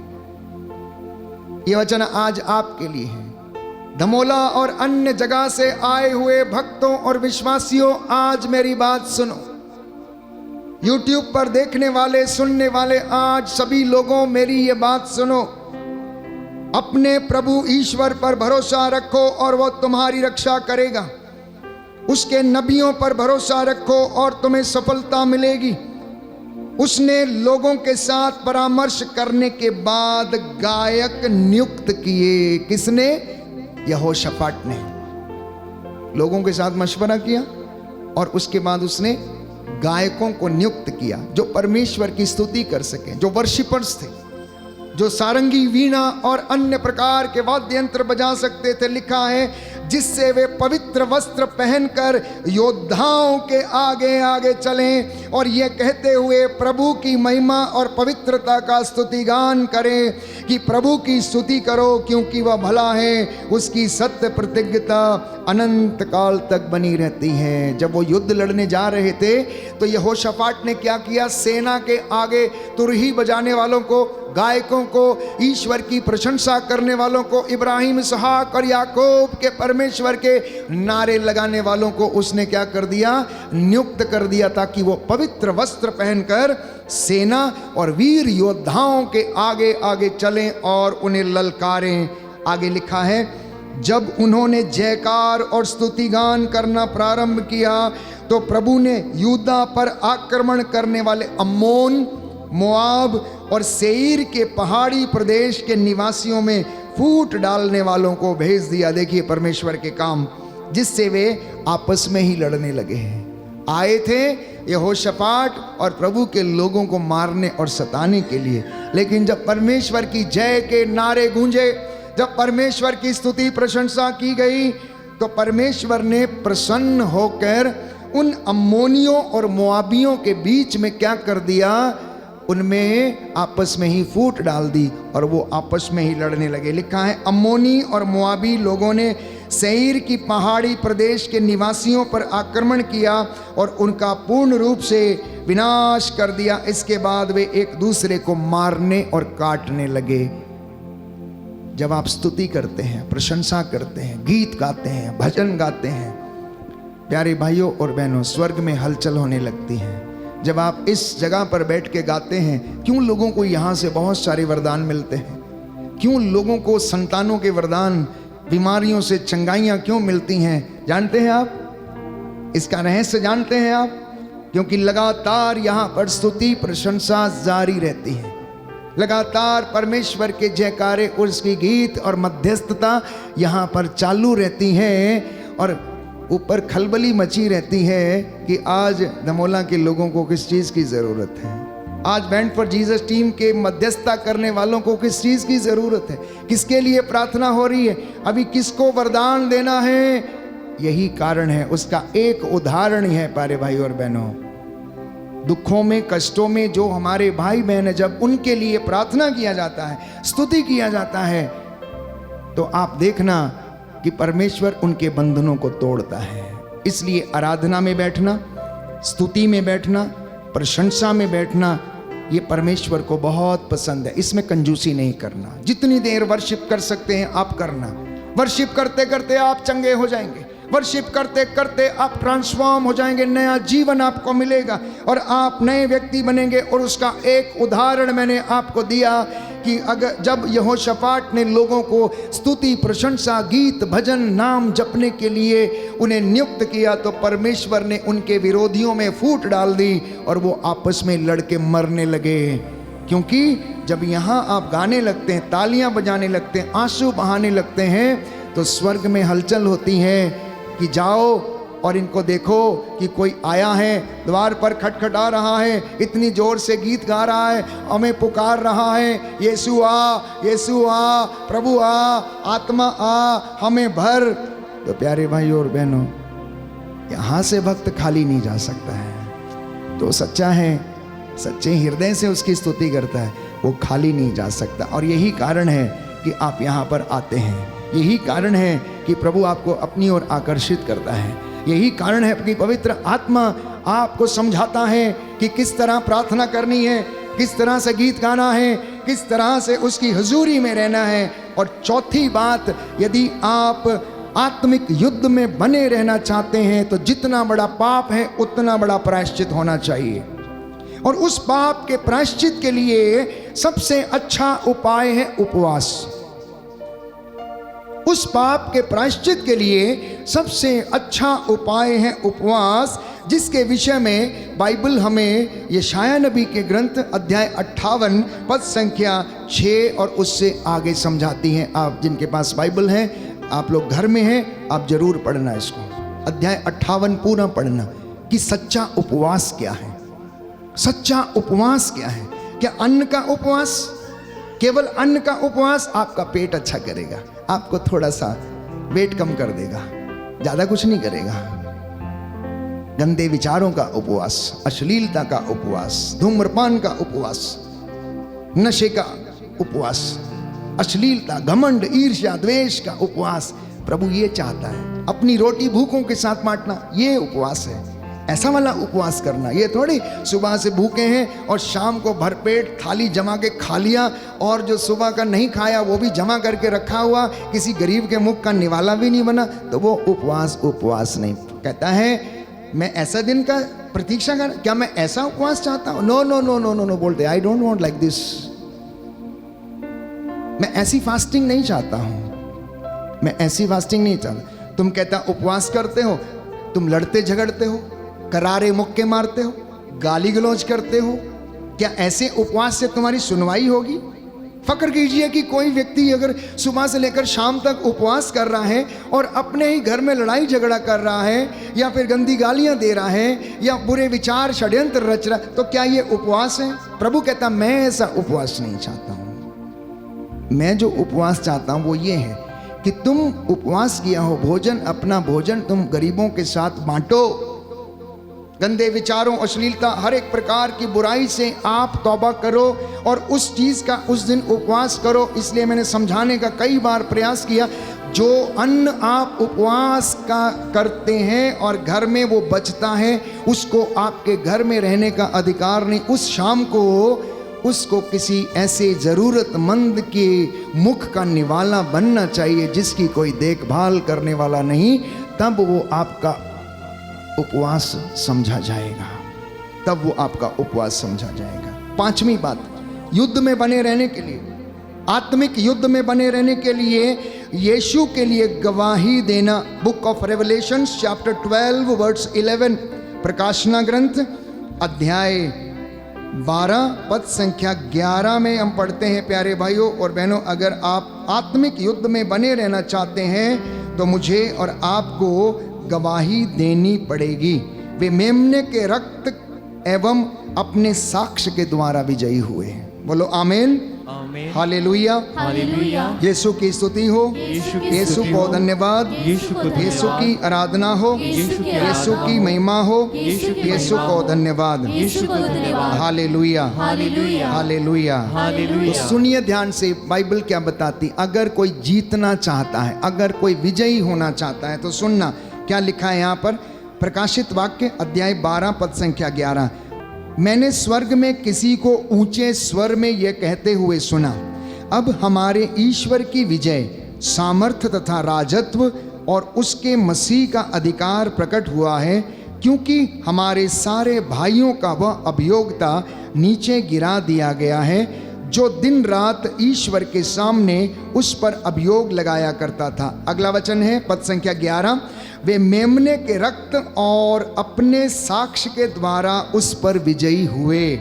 ये वचन आज आपके लिए है। धमोला और अन्य जगह से आए हुए भक्तों और विश्वासियों, आज मेरी बात सुनो। YouTube पर देखने वाले, सुनने वाले, आज सभी लोगों मेरी ये बात सुनो, अपने प्रभु ईश्वर पर भरोसा रखो और वो तुम्हारी रक्षा करेगा। उसके नबियों पर भरोसा रखो और तुम्हें सफलता मिलेगी। उसने लोगों के साथ परामर्श करने के बाद गायक नियुक्त किए। किसने? यहोशापाट ने लोगों के साथ मशवरा किया और उसके बाद उसने गायकों को नियुक्त किया जो परमेश्वर की स्तुति कर सके, जो वर्शिपर्स थे, जो सारंगी, वीणा और अन्य प्रकार के वाद्य यंत्र बजा सकते थे। लिखा है जिससे वे पवित्र वस्त्र पहनकर योद्धाओं के आगे आगे चलें और ये कहते हुए प्रभु की महिमा और पवित्रता का स्तुतिगान करें कि प्रभु की स्तुति करो क्योंकि वह भला है, उसकी सत्य प्रतिज्ञता अनंत काल तक बनी रहती है। जब वो युद्ध लड़ने जा रहे थे तो यहोशापाट ने क्या किया? सेना के आगे तुरही बजाने वालों को, गायकों को, ईश्वर की प्रशंसा करने वालों को, इब्राहिम, इसहाक और याकूब के परमेश्वर के नारे लगाने वालों को उसने क्या कर दिया? नियुक्त कर दिया, ताकि वो पवित्र वस्त्र पहनकर सेना और वीर योद्धाओं के आगे आगे चलें और उन्हें ललकारें। आगे लिखा है जब उन्होंने जयकार और स्तुतिगान करना प्रारंभ किया तो प्रभु ने यूदा पर आक्रमण करने वाले अम्मोन, मोआब और सेईर के पहाड़ी प्रदेश के निवासियों में फूट डालने वालों को भेज दिया। देखिए परमेश्वर के काम, जिससे वे आपस में ही लड़ने लगे हैं। आए थे यहोशापाट और प्रभु के लोगों को मारने और सताने के लिए, लेकिन जब परमेश्वर की जय के नारे गूंजे, जब परमेश्वर की स्तुति प्रशंसा की गई, तो परमेश्वर ने प्रसन्न होकर उन अम्मोनियों और मोआबियों के बीच में क्या कर दिया? उनमें आपस में ही फूट डाल दी और वो आपस में ही लड़ने लगे। लिखा है अम्मोनी और मोआबी लोगों ने सेईर की पहाड़ी प्रदेश के निवासियों पर आक्रमण किया और उनका पूर्ण रूप से विनाश कर दिया। इसके बाद वे एक दूसरे को मारने और काटने लगे। जब आप स्तुति करते हैं, प्रशंसा करते हैं, गीत गाते हैं, भजन गाते हैं, प्यारे भाइयों और बहनों, स्वर्ग में हलचल होने लगती है। जब आप इस जगह पर बैठ के गाते हैं, क्यों लोगों को यहाँ से बहुत सारे वरदान मिलते हैं? क्यों लोगों को संतानों के वरदान, बीमारियों से चंगाइयाँ क्यों मिलती हैं? जानते हैं आप इसका रहस्य? जानते हैं आप? क्योंकि लगातार यहाँ पर स्तुति प्रशंसा जारी रहती है। लगातार परमेश्वर के जयकारे और उसकी गीत और मध्यस्थता यहाँ पर चालू रहती है और ऊपर खलबली मची रहती है कि आज दमोला के लोगों को किस चीज़ की ज़रूरत है, आज बैंड फॉर जीसस टीम के मध्यस्थता करने वालों को किस चीज़ की ज़रूरत है, किसके लिए प्रार्थना हो रही है, अभी किसको वरदान देना है। यही कारण है। उसका एक उदाहरण ही है प्यारे भाई और बहनों, दुखों में, कष्टों में जो हमारे भाई बहन है, जब उनके लिए प्रार्थना किया जाता है, स्तुति किया जाता है, तो आप देखना कि परमेश्वर उनके बंधनों को तोड़ता है। इसलिए आराधना में बैठना, स्तुति में बैठना, प्रशंसा में बैठना, ये परमेश्वर को बहुत पसंद है। इसमें कंजूसी नहीं करना। जितनी देर वर्शिप कर सकते हैं आप करना। वर्शिप करते करते आप चंगे हो जाएंगे। वर्शिप करते करते आप ट्रांसफॉर्म हो जाएंगे। नया जीवन आपको मिलेगा और आप नए व्यक्ति बनेंगे। और उसका एक उदाहरण मैंने आपको दिया कि अगर जब यहोशापाट ने लोगों को स्तुति, प्रशंसा, गीत, भजन, नाम जपने के लिए उन्हें नियुक्त किया, तो परमेश्वर ने उनके विरोधियों में फूट डाल दी और वो आपस में लड़के मरने लगे। क्योंकि जब यहाँ आप गाने लगते हैं, तालियां बजाने लगते हैं, आंसू बहाने लगते हैं, तो स्वर्ग में हलचल होती है कि जाओ और इनको देखो कि कोई आया है, द्वार पर खटखटा रहा है, इतनी जोर से गीत गा रहा है, हमें पुकार रहा है, यीशु आ, यीशु आ, प्रभु आ, आत्मा आ, हमें भर। तो प्यारे भाई और बहनों, यहाँ से भक्त खाली नहीं जा सकता है। तो सच्चा है, सच्चे हृदय से उसकी स्तुति करता है, वो खाली नहीं जा सकता। और यही कारण है कि आप यहाँ पर आते हैं। यही कारण है कि प्रभु आपको अपनी ओर आकर्षित करता है। यही कारण है कि पवित्र आत्मा आपको समझाता है कि किस तरह प्रार्थना करनी है, किस तरह से गीत गाना है, किस तरह से उसकी हुजूरी में रहना है। और चौथी बात, यदि आप आत्मिक युद्ध में बने रहना चाहते हैं तो जितना बड़ा पाप है उतना बड़ा प्रायश्चित होना चाहिए। और उस पाप के प्रायश्चित के लिए सबसे अच्छा उपाय है उपवास। उस पाप के प्रायश्चित के लिए सबसे अच्छा उपाय है उपवास, जिसके विषय में बाइबल हमें यशाया नबी के ग्रंथ अध्याय 58 पद संख्या 6 और उससे आगे समझाती है। आप जिनके पास बाइबल है, आप लोग घर में हैं, आप जरूर पढ़ना इसको, अध्याय 58 पूरा पढ़ना कि सच्चा उपवास क्या है। सच्चा उपवास क्या है? क्या अन्न का उपवास? केवल अन्न का उपवास आपका पेट अच्छा करेगा, आपको थोड़ा सा वेट कम कर देगा, ज्यादा कुछ नहीं करेगा। गंदे विचारों का उपवास, अश्लीलता का उपवास, धूम्रपान का उपवास, नशे का उपवास, अश्लीलता, घमंड, ईर्ष्या, द्वेष का उपवास, प्रभु ये चाहता है। अपनी रोटी भूखों के साथ बांटना, ये उपवास है। ऐसा वाला उपवास करना, ये थोड़ी सुबह से भूखे हैं और शाम को भरपेट थाली जमा के खा लिया, और जो सुबह का नहीं खाया वो भी जमा करके रखा हुआ, किसी गरीब के मुख का निवाला भी नहीं बना, तो वो उपवास नहीं। कहता है मैं ऐसा दिन का प्रतीक्षा कर, क्या मैं ऐसा उपवास चाहता हूं? No no no no no no बोलते, I don't want like this. मैं ऐसी फास्टिंग नहीं चाहता हूं, मैं ऐसी फास्टिंग नहीं चाहता। तुम कहता उपवास करते हो, तुम लड़ते झगड़ते हो, करारे मुक्के मारते हो, गाली गलौज करते हो, क्या ऐसे उपवास से तुम्हारी सुनवाई होगी? फक्र कीजिए कि कोई व्यक्ति अगर सुबह से लेकर शाम तक उपवास कर रहा है और अपने ही घर में लड़ाई झगड़ा कर रहा है, या फिर गंदी गालियां दे रहा है, या बुरे विचार षड्यंत्र रच रहा, तो क्या ये उपवास है? प्रभु कहता मैं ऐसा उपवास नहीं चाहता हूं। मैं जो उपवास चाहता हूं वो ये है कि तुम उपवास किया हो, भोजन, अपना भोजन तुम गरीबों के साथ बांटो। गंदे विचारों, अश्लीलता, हर एक प्रकार की बुराई से आप तौबा करो और उस चीज़ का उस दिन उपवास करो। इसलिए मैंने समझाने का कई बार प्रयास किया, जो अन्न आप उपवास का करते हैं और घर में वो बचता है, उसको आपके घर में रहने का अधिकार नहीं। उस शाम को उसको किसी ऐसे ज़रूरतमंद के मुख का निवाला बनना चाहिए जिसकी कोई देखभाल करने वाला नहीं, तब वो आपका उपवास समझा जाएगा, तब वो आपका उपवास समझा जाएगा। पांचवी बात, युद्ध में बने रहने के लिए, आत्मिक युद्ध में बने रहने के लिए यीशु के लिए गवाही देना। Book of revelation chapter 12 verse 11, प्रकाशना ग्रंथ अध्याय 12 पद संख्या 11 में हम पढ़ते हैं। प्यारे भाइयों और बहनों, अगर आप आत्मिक युद्ध में बने रहना चाहते हैं तो मुझे और आपको गवाही देनी पड़ेगी। वे मेमने के रक्त एवं अपने साक्ष्य के द्वारा विजयी हुए। बोलो आमीन, आमीन, हालेलुया, हालेलुया। यीशु की स्तुति हो, यीशु को धन्यवाद, यीशु की आराधना हो, यीशु की महिमा हो, यीशु को धन्यवाद, यीशु को धन्यवाद। Hallelujah, hallelujah. हालेलुया। हालेलुया। तो सुनिए ध्यान से, बाइबल क्या बताती। अगर कोई जीतना चाहता है, अगर कोई विजयी होना चाहता है, तो सुनना क्या लिखा है यहाँ पर। प्रकाशित वाक्य अध्याय 12 पद संख्या 11, मैंने स्वर्ग में किसी को ऊंचे स्वर में यह कहते हुए सुना, अब हमारे ईश्वर की विजय, सामर्थ्य तथा राजत्व और उसके मसीह का अधिकार प्रकट हुआ है, क्योंकि हमारे सारे भाइयों का वह अभियोक्ता नीचे गिरा दिया गया है, जो दिन रात ईश्वर के सामने उस पर अभियोग लगाया करता था। अगला वचन है पद संख्या 11, वे मेमने के रक्त और अपने साक्ष्य के द्वारा उस पर विजयी हुए,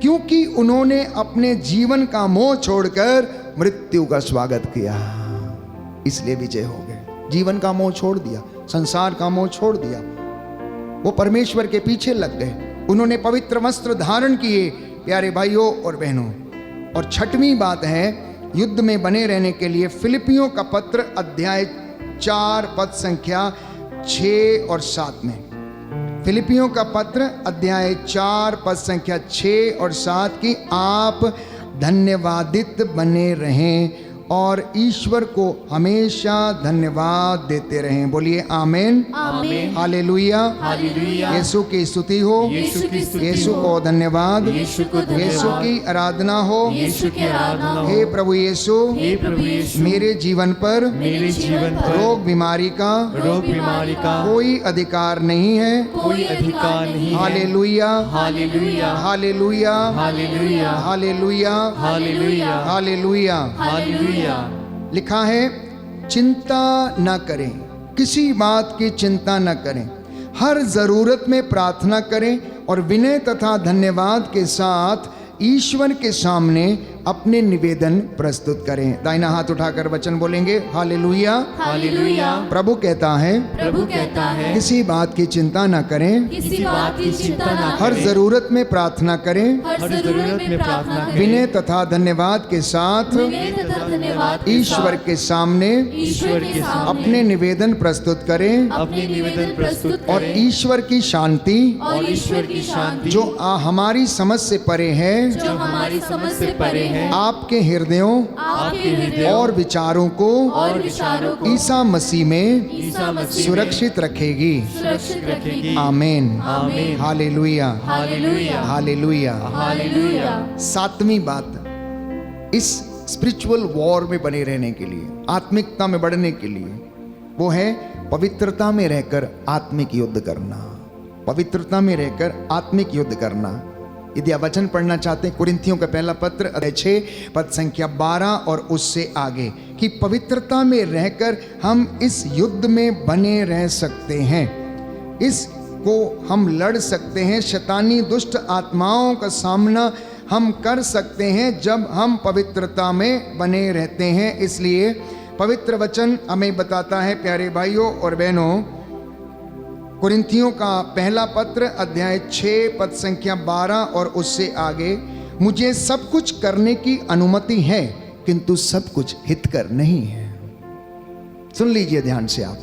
क्योंकि उन्होंने अपने जीवन का मोह छोड़कर मृत्यु का स्वागत किया, इसलिए विजय हो गए। जीवन का मोह छोड़ दिया, संसार का मोह छोड़ दिया, वो परमेश्वर के पीछे लग गए, उन्होंने पवित्र वस्त्र धारण किए। प्यारे भाइयों और बहनों, और छठवीं बात है युद्ध में बने रहने के लिए, फिलिपियों का पत्र अध्याय 4 पद संख्या 6 और 7 में, फिलिपियों का पत्र अध्याय 4 पद संख्या 6 और 7 की, आप धन्यवादित बने रहें और ईश्वर को हमेशा धन्यवाद देते रहें। बोलिए आमीन, आमीन। Hallelujah, hallelujah. यीशु की स्तुति हो, यीशु की स्तुति यीशु हो। को धन्यवाद, यीशु को धन्यवाद। यीशु की आराधना हो। यीशु की आराधना हो। हे प्रभु यीशु, हे प्रभु यीशु, मेरे जीवन पर मेरे जीवन पर रोग बीमारी का रोग बीमारी का कोई अधिकार नहीं है। कोई अधिकार नहीं है। Hallelujah, hallelujah, hallelujah, hallelujah, hallelujah, hallelujah, hallelujah. Hallelujah. लिखा है चिंता न करें, किसी बात की चिंता न करें, हर जरूरत में प्रार्थना करें और विनय तथा धन्यवाद के साथ ईश्वर के सामने अपने निवेदन प्रस्तुत करें। दाहिना हाथ उठाकर वचन बोलेंगे हालेलुया। हालेलुया। प्रभु कहता है प्रभु कहता है किसी बात की चिंता न करें, किसी बात की चिंता न हर करें, जरूरत में प्रार्थना करें, हर जरूरत में प्रार्थना करें, विनय तथा धन्यवाद के साथ विनय तथा धन्यवाद के ईश्वर साथ के सामने ईश्वर के सामने अपने निवेदन प्रस्तुत करें अपने निवेदन प्रस्तुत और करें ईश्वर की शांति और ईश्वर की शांति जो हमारी समझ से परे है, जो हमारी समझ से परे है, आपके हृदयों आपके हृदय और विचारों को और विचारों को ईसा मसीह में ईसा मसीह में सुरक्षित रखेगी। सुरक्षित रखेगी। आमीन, आमीन। Hallelujah, hallelujah, hallelujah. हालेलुया। सातवीं बात इस स्पिरिचुअल वॉर में बने रहने के लिए, आत्मिकता में बढ़ने के लिए, वो है पवित्रता में रहकर आत्मिक युद्ध करना। पवित्रता में रहकर आत्मिक युद्ध करना। यदि आप वचन पढ़ना चाहते हैं, कुरिन्थियों का पहला पत्र अध्याय 6 पद संख्या 12 और उससे आगे, कि पवित्रता में रहकर हम इस युद्ध में बने रह सकते हैं, इसको हम लड़ सकते हैं, शैतानी दुष्ट आत्माओं का सामना हम कर सकते हैं जब हम पवित्रता में बने रहते हैं। इसलिए पवित्र वचन हमें बताता है प्यारे भाइयों और बहनों, कुरिन्थियों का पहला पत्र अध्याय 6 पद संख्या 12 और उससे आगे, मुझे सब कुछ करने की अनुमति है किंतु सब कुछ हितकर नहीं है। सुन लीजिए ध्यान से आप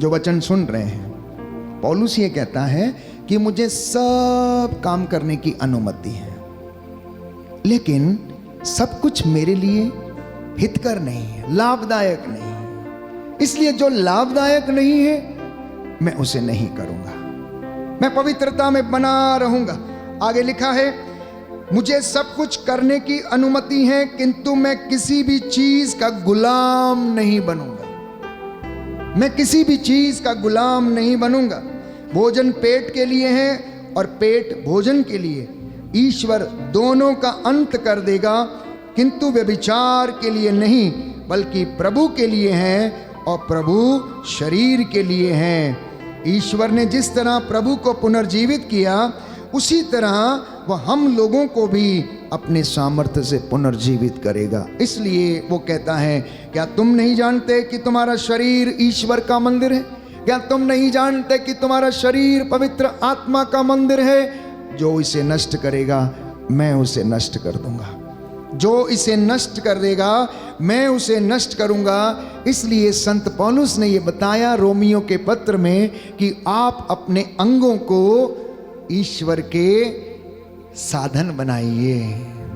जो वचन सुन रहे हैं। पौलुस ये कहता है कि मुझे सब काम करने की अनुमति है, लेकिन सब कुछ मेरे लिए हितकर नहीं है, लाभदायक नहीं है। इसलिए जो लाभदायक नहीं है मैं उसे नहीं करूंगा, मैं पवित्रता में बना रहूंगा। आगे लिखा है, मुझे सब कुछ करने की अनुमति है किंतु मैं किसी भी चीज का गुलाम नहीं बनूंगा। मैं किसी भी चीज का गुलाम नहीं बनूंगा। भोजन पेट के लिए है और पेट भोजन के लिए। ईश्वर दोनों का अंत कर देगा, किंतु व्यभिचार के लिए नहीं, बल्कि प्रभु के लिए है और प्रभु शरीर के लिए है। ईश्वर ने जिस तरह प्रभु को पुनर्जीवित किया, उसी तरह वह हम लोगों को भी अपने सामर्थ्य से पुनर्जीवित करेगा। इसलिए वो कहता है, क्या तुम नहीं जानते कि तुम्हारा शरीर ईश्वर का मंदिर है? क्या तुम नहीं जानते कि तुम्हारा शरीर पवित्र आत्मा का मंदिर है? जो इसे नष्ट करेगा मैं उसे नष्ट कर दूंगा, जो इसे नष्ट कर देगा मैं उसे नष्ट करूंगा। इसलिए संत पौलुस ने यह बताया रोमियो के पत्र में कि आप अपने अंगों को ईश्वर के साधन बनाइए,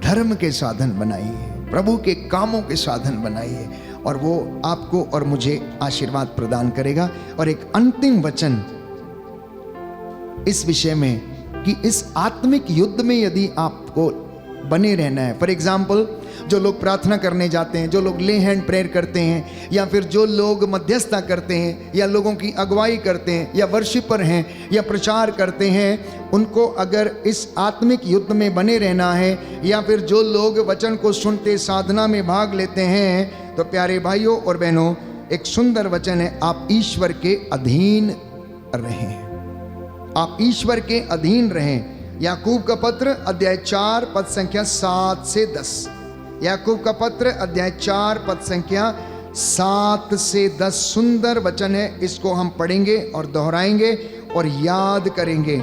धर्म के साधन बनाइए, प्रभु के कामों के साधन बनाइए, और वो आपको और मुझे आशीर्वाद प्रदान करेगा। और एक अंतिम वचन इस विषय में कि इस आत्मिक युद्ध में यदि आपको बने रहना है, फॉर एग्जाम्पल जो लोग प्रार्थना करने जाते हैं, जो लोग ले हैंड प्रेयर करते हैं, या फिर जो लोग मध्यस्थता करते हैं, या लोगों की अगुवाई करते हैं, या वर्शिपर हैं, या प्रचार करते हैं, उनको अगर इस आत्मिक युद्ध में बने रहना है, या फिर जो लोग वचन को सुनते साधना में भाग लेते हैं, तो प्यारे भाइयों और बहनों, एक सुंदर वचन है, आप ईश्वर के अधीन रहें, आप ईश्वर के अधीन रहें। याकूब का पत्र अध्याय 4 पद संख्या 7 से 10, याकूब का पत्र अध्याय 4 पद संख्या 7 से 10 सुंदर वचन है। इसको हम पढ़ेंगे और दोहराएंगे और याद करेंगे।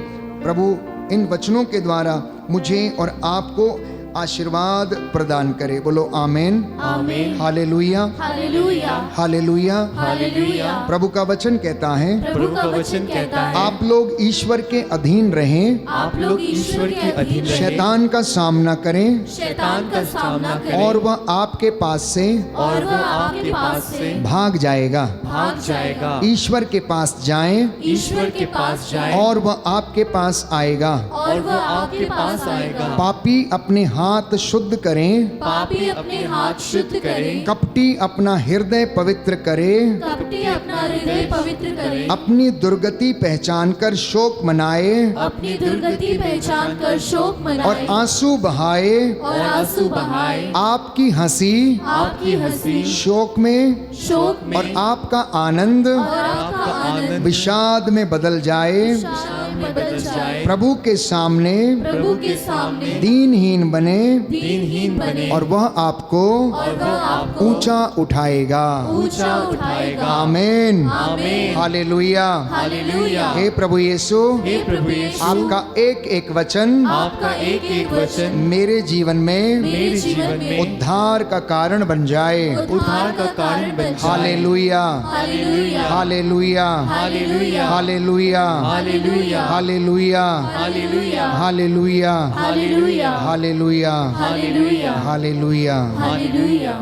प्रभु इन वचनों के द्वारा मुझे और आपको आशीर्वाद प्रदान करे। बोलो आमीन, आमीन। Hallelujah, hallelujah, hallelujah. हालेलुया। प्रभु का वचन कहता है, प्रभु का वचन कहता है, आप लोग ईश्वर के अधीन रहें, आप लोग ईश्वर के अधीन रहें, शैतान का सामना करें शैतान का सामना करें, और वह आपके पास से और वह आपके पास से भाग जाएगा। भाग जाएगा। ईश्वर के पास जाएं ईश्वर के पास जाए और वह आपके पास आएगा। और वह आपके पास आएगा। पापी अपने हाथ शुद्ध करें, पापी अपने हाथ शुद्ध करें, कपटी अपना हृदय पवित्र करे, कपटी अपना हृदय पवित्र करें, अपनी दुर्गति पहचान कर शोक मनाए अपनी दुर्गति पहचान कर शोक और मनाए आंसू बहाए। और आंसू बहाए। आपकी हंसी आपकी हंसी शोक में शोक में और आपका आनंद और आपका आनंद विषाद में बदल जाए। शान में बदल जाए। प्रभु के सामने प्रभु के सामने दीनहीन बने दीनहीन बने और वह आपको और वह आपको ऊंचा उठाएगा। ऊंचा उठाएगा। आमीन, आमीन। हालेलुया। हालेलुया। हे प्रभु यीशु, हे प्रभु यीशु, आपका एक एक वचन आपका एक एक वचन मेरे जीवन में मेरे जीवन में उद्धार का कारण बन जाए। उद्धार का कारण बन जाए। Hallelujah, hallelujah. Hallelujah, hallelujah. Hallelujah, hallelujah. Hallelujah, hallelujah. Hallelujah, hallelujah. Hallelujah, hallelujah. Hallelujah. Hallelujah.